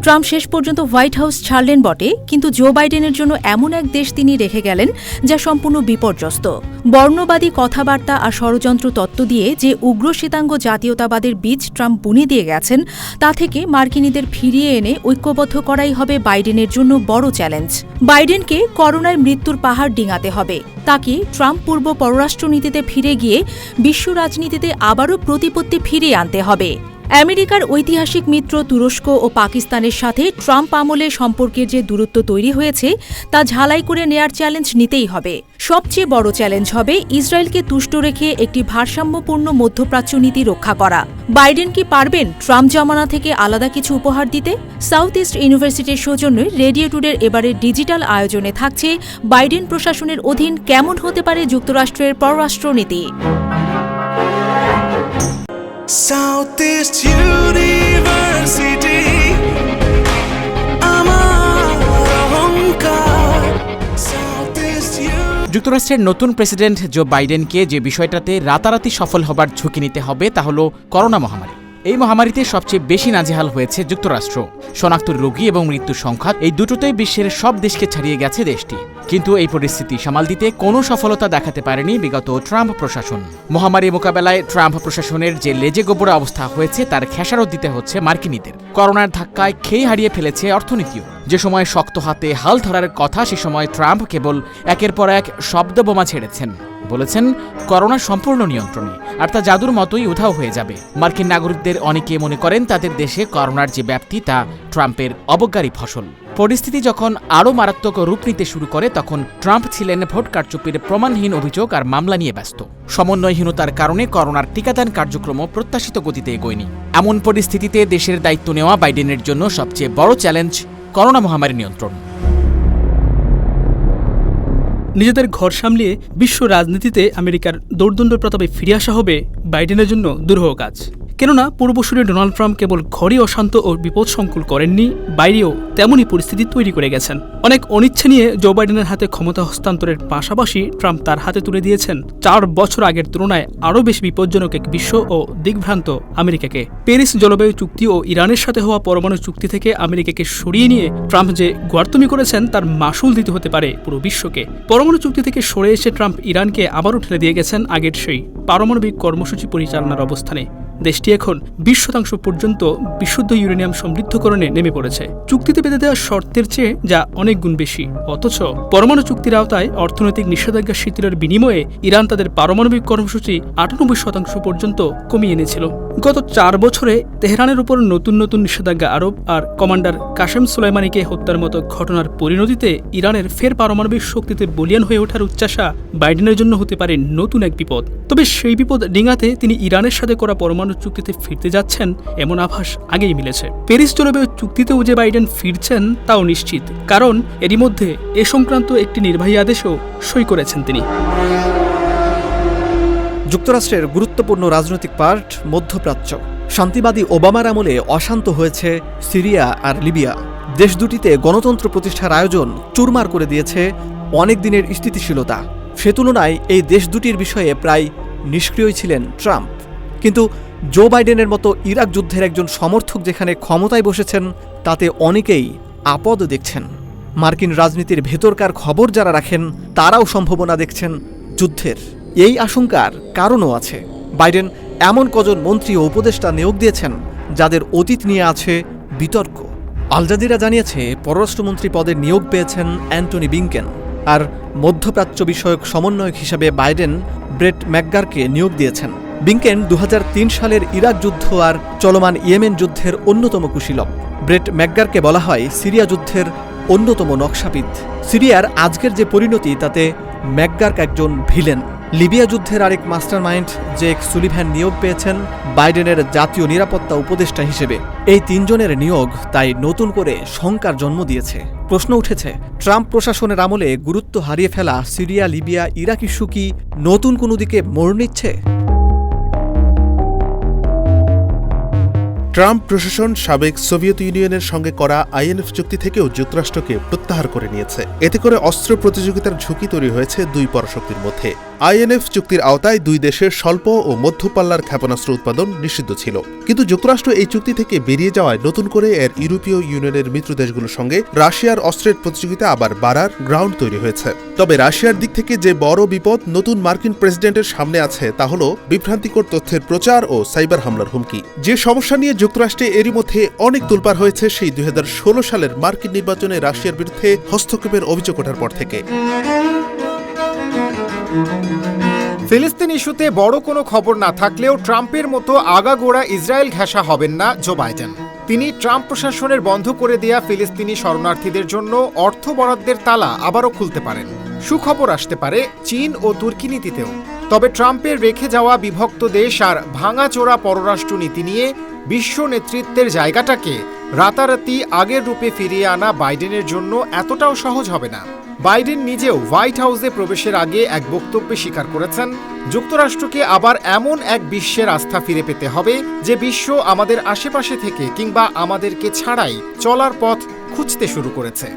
Trump শেষ পর্যন্ত white house ছাড়লেন বটে, কিন্তু জো বাইডেনের জন্য এমন এক দেশ তিনি রেখে গেলেন যা সম্পূর্ণ বিপর্যস্ত। বর্ণবাদী কথাবার্তা আর ষড়যন্ত্র তত্ত্ব দিয়ে যে উগ্র শ্বেতাঙ্গ জাতীয়তাবাদের বীজ ট্রাম্প বুনে দিয়ে গেছেন, তা থেকে মার্কিনীদের ফিরিয়ে এনে ঐক্যবদ্ধ করাই হবে বাইডেনের জন্য বড় চ্যালেঞ্জ। বাইডেনকে করোনায় মৃত্যুর পাহাড় ডিঙাতে হবে। তাকে ট্রাম্প পূর্ব পররাষ্ট্রনীতিতে ফিরে গিয়ে বিশ্ব রাজনীতিতে আবারও প্রতিপত্তি ফিরিয়ে আনতে হবে। আমেরিকার ঐতিহাসিক মিত্র তুরস্ক ও পাকিস্তানের সাথে ট্রাম্প আমলে সম্পর্কের যে দূরত্ব তৈরি হয়েছে তা ঝালাই করে নেয়ার চ্যালেঞ্জ নিতেই হবে। সবচেয়ে বড় চ্যালেঞ্জ হবে ইসরায়েলকে তুষ্ট রেখে একটি ভারসাম্যপূর্ণ মধ্যপ্রাচ্য নীতি রক্ষা করা। বাইডেন কি পারবেন ট্রাম্প জামানা থেকে আলাদা কিছু উপহার দিতে? সাউথ ইস্ট ইউনিভার্সিটির সৌজন্যে রেডিও টুডের এবারের ডিজিটাল আয়োজনে থাকছে বাইডেন প্রশাসনের অধীন কেমন হতে পারে যুক্তরাষ্ট্রের পররাষ্ট্রনীতি। South East University, যুক্তরাষ্ট্রের নতুন প্রেসিডেন্ট জো বাইডেনকে যে বিষয়টাতে রাতারাতি সফল হবার ঝুঁকি নিতে হবে তা হল করোনা মহামারী। এই মহামারীতে সবচেয়ে বেশি নাজেহাল হয়েছে যুক্তরাষ্ট্র। শনাক্ত রোগী এবং মৃত্যুর সংখ্যা এই দুটোতেই বিশ্বের সব দেশকে ছাড়িয়ে গেছে দেশটি। কিন্তু এই পরিস্থিতি সামাল দিতে কোনো সফলতা দেখাতে পারেনি বিগত ট্রাম্প প্রশাসন। মহামারী মোকাবেলায় ট্রাম্প প্রশাসনের যে লেজে গোবরা অবস্থা হয়েছে তার খেসারত দিতে হচ্ছে মার্কিনীদের। করোনার ধাক্কায় খেয়ে হারিয়ে ফেলেছে অর্থনীতিও। যে সময় শক্ত হাতে হাল ধরার কথা, সে সময় ট্রাম্প কেবল একের পর এক শব্দ বোমা ছেড়েছেন। বলেছেন করোনা সম্পূর্ণ নিয়ন্ত্রণে, আর তা জাদুর মতোই উধাও হয়ে যাবে। মার্কিন নাগরিকদের অনেকে মনে করেন তাদের দেশে করোনার যে ব্যাপ্তি তা ট্রাম্পের অবজ্ঞারই ফসল। পরিস্থিতি যখন আরও মারাত্মক রূপ নিতে শুরু করে তখন ট্রাম্প ছিলেন ভোট কারচুপির প্রমাণহীন অভিযোগ আর মামলা নিয়ে ব্যস্ত। সমন্বয়হীনতার কারণে করোনার টিকাদান কার্যক্রমও প্রত্যাশিত গতিতে এগোয়নি। এমন পরিস্থিতিতে দেশের দায়িত্ব নেওয়া বাইডেনের জন্য সবচেয়ে বড় চ্যালেঞ্জ করোনা মহামারী নিয়ন্ত্রণ। নিজেদের ঘর সামলিয়ে বিশ্ব রাজনীতিতে আমেরিকার দৌর্দণ্ড প্রতাপে ফিরে আসা হবে বাইডেনের জন্য দুরূহ কাজ। কেননা পূর্বসূরি ডোনাল্ড ট্রাম্প কেবল ঘরই অশান্ত ও বিপদসংকুল করেননি, বাইরেও তেমনই পরিস্থিতি তৈরি করে গেছেন। অনেক অনিচ্ছা নিয়ে জো বাইডেনের হাতে ক্ষমতা হস্তান্তরের পাশাপাশি ট্রাম্প তার হাতে তুলে দিয়েছেন 4 বছর আগের তুলনায় আরও বেশি বিপজ্জনক এক বিশ্ব ও দিগ্ভ্রান্ত আমেরিকাকে। প্যারিস জলবায়ু চুক্তি ও ইরানের সাথে হওয়া পরমাণু চুক্তি থেকে আমেরিকাকে সরিয়ে নিয়ে ট্রাম্প যে গোয়ার্তুমি করেছেন তার মাসুল দিতে হতে পারে পুরো বিশ্বকে। পরমাণু চুক্তি থেকে সরে এসে ট্রাম্প ইরানকে আবারও ঠেলে দিয়ে গেছেন আগের সেই পারমাণবিক কর্মসূচি পরিচালনার অবস্থানে। দেশটি এখন 20% পর্যন্ত বিশুদ্ধ ইউরেনিয়াম সমৃদ্ধকরণে নেমে পড়েছে, চুক্তিতে বেঁধে দেওয়া শর্তের চেয়ে যা অনেক গুণ বেশি। অথচ পরমাণু চুক্তির আওতায় অর্থনৈতিক নিষেধাজ্ঞা শিথিলের বিনিময়ে ইরান তাদের পারমাণবিক কর্মসূচি 98% পর্যন্ত কমিয়ে এনেছিল। গত 4 বছরে তেহরানের উপর নতুন নতুন নিষেধাজ্ঞা আরোপ আর কমান্ডার কাশেম সুলাইমানিকে হত্যার মতো ঘটনার পরিণতিতে ইরানের ফের পারমাণবিক শক্তিতে বলিয়ান হয়ে ওঠার উচ্চাশা বাইডেনের জন্য হতে পারে নতুন এক বিপদ। তবে সেই বিপদ ডিঙাতে তিনি ইরানের সাথে করা পরমাণু চুক্তিতে ফিরতে যাচ্ছেন এমন আভাস আগেই মিলেছে। প্যারিস জলবায়ু চুক্তিতেও যে বাইডেন ফিরছেন তাও নিশ্চিত, কারণ এরই মধ্যে এ সংক্রান্ত একটি নির্বাহী আদেশও সই করেছেন তিনি। যুক্তরাষ্ট্রের গুরুত্বপূর্ণ রাজনৈতিক পার্ট মধ্যপ্রাচ্য। শান্তিবাদী ওবামার আমলে অশান্ত হয়েছে সিরিয়া আর লিবিয়া। দেশ দুটিতে গণতন্ত্র প্রতিষ্ঠার আয়োজন চুরমার করে দিয়েছে অনেক দিনের স্থিতিশীলতা। সে তুলনায় এই দেশ দুটির বিষয়ে প্রায় নিষ্ক্রিয় ছিলেন ট্রাম্প। কিন্তু জো বাইডেনের মতো ইরাক যুদ্ধের একজন সমর্থক যেখানে ক্ষমতায় বসেছেন, তাতে অনেকেই আপদ দেখছেন। মার্কিন রাজনীতির ভেতরকার খবর যারা রাখেন তারাও সম্ভাবনা দেখছেন যুদ্ধের। এই আশঙ্কার কারণও আছে। বাইডেন এমন কজন মন্ত্রী ও উপদেষ্টা নিয়োগ দিয়েছেন যাদের অতীত নিয়ে আছে বিতর্ক। আল জাজিরা জানিয়েছে পররাষ্ট্রমন্ত্রী পদে নিয়োগ পেয়েছেন অ্যান্টনি ব্লিংকেন, আর মধ্যপ্রাচ্য বিষয়ক সমন্বয়ক হিসেবে বাইডেন ব্রেট ম্যাকগারকে নিয়োগ দিয়েছেন। ব্লিংকেন 2003 সালের ইরাক যুদ্ধ আর চলমান ইয়েমেন যুদ্ধের অন্যতম কুশীলব। ব্রেট ম্যাকগারকে বলা হয় সিরিয়া যুদ্ধের অন্যতম নকশাবিদ। সিরিয়ার আজকের যে পরিণতি তাতে ম্যাকগার্ক একজন ভিলেন। লিবিয়া যুদ্ধের আরেক মাস্টারমাইন্ড জেক সুলিভান নিয়োগ পেয়েছেন বাইডেনের জাতীয় নিরাপত্তা উপদেষ্টা হিসেবে। এই 3 জনের নিয়োগ তাই নতুন করে শঙ্কার জন্ম দিয়েছে। প্রশ্ন উঠেছে, ট্রাম্প প্রশাসনের আমলে গুরুত্ব হারিয়ে ফেলা সিরিয়া, লিবিয়া, ইরাক ইস্যু কি নতুন কোনো দিকে মোড় নিচ্ছে? ট্রাম্প প্রশাসন সাবেক সোভিয়েত ইউনিয়নের সঙ্গে করা আইএনএফ চুক্তি থেকেও যুক্তরাষ্ট্রকে প্রত্যাহার করে নিয়েছে। এতে করে অস্ত্র প্রতিযোগিতার ঝুঁকি তৈরি হয়েছে দুই পরাশক্তির মধ্যে। আইএনএফ চুক্তির আওতায় দুই দেশের স্বল্প ও মধ্যপাল্লার ক্ষেপণাস্ত্র উৎপাদন নিষিদ্ধ ছিল, কিন্তু যুক্তরাষ্ট্র এই চুক্তি থেকে বেরিয়ে যাওয়ায় নতুন করে এর ইউরোপীয় ইউনিয়নের মিত্র দেশগুলোর সঙ্গে রাশিয়ার অস্ত্রের প্রতিযোগিতা আবার বাড়ার গ্রাউন্ড তৈরি হয়েছে। তবে রাশিয়ার দিক থেকে যে বড় বিপদ নতুন মার্কিন প্রেসিডেন্টের সামনে আছে তা হল বিভ্রান্তিকর তথ্যের প্রচার ও সাইবার হামলার হুমকি। যে সমস্যা নিয়ে যুক্তরাষ্ট্রে এরই মধ্যে অনেক তোলপাড় হয়েছে সেই 2016 সালের মার্কিন নির্বাচনে রাশিয়ার বিরুদ্ধে হস্তক্ষেপের অভিযোগ ওঠার পর থেকে। ফিলিস্তিন ইস্যুতে বড় কোনো খবর না থাকলেও ট্রাম্পের মতো আগাগোড়া ইসরায়েল ঘেঁষা হবেন না জো বাইডেন। তিনি ট্রাম্প প্রশাসনের বন্ধ করে দেয়া ফিলিস্তিনি শরণার্থীদের জন্য অর্থ বরাদ্দের তালা আবারও খুলতে পারেন। সুখবর আসতে পারে চীন ও তুর্কি নীতিতেও। তবে ট্রাম্পের রেখে যাওয়া বিভক্ত দেশ আর ভাঙাচোরা পররাষ্ট্র নীতি নিয়ে বিশ্ব নেতৃত্বের জায়গাটাকে রাতারাতি আগের রূপে ফিরিয়ে আনা বাইডেনের জন্য এতটাও সহজ হবে না। বাইডেন নিজেও হোয়াইট হাউসে প্রবেশের আগে এক বক্তব্যে স্বীকার করেছেন, যুক্তরাষ্ট্রকে আবার এমন এক বিশ্বের আস্থা ফিরে পেতে হবে যে বিশ্ব আমাদের আশেপাশে থেকে কিংবা আমাদেরকে ছাড়াই চলার পথ খুঁজতে শুরু করেছে।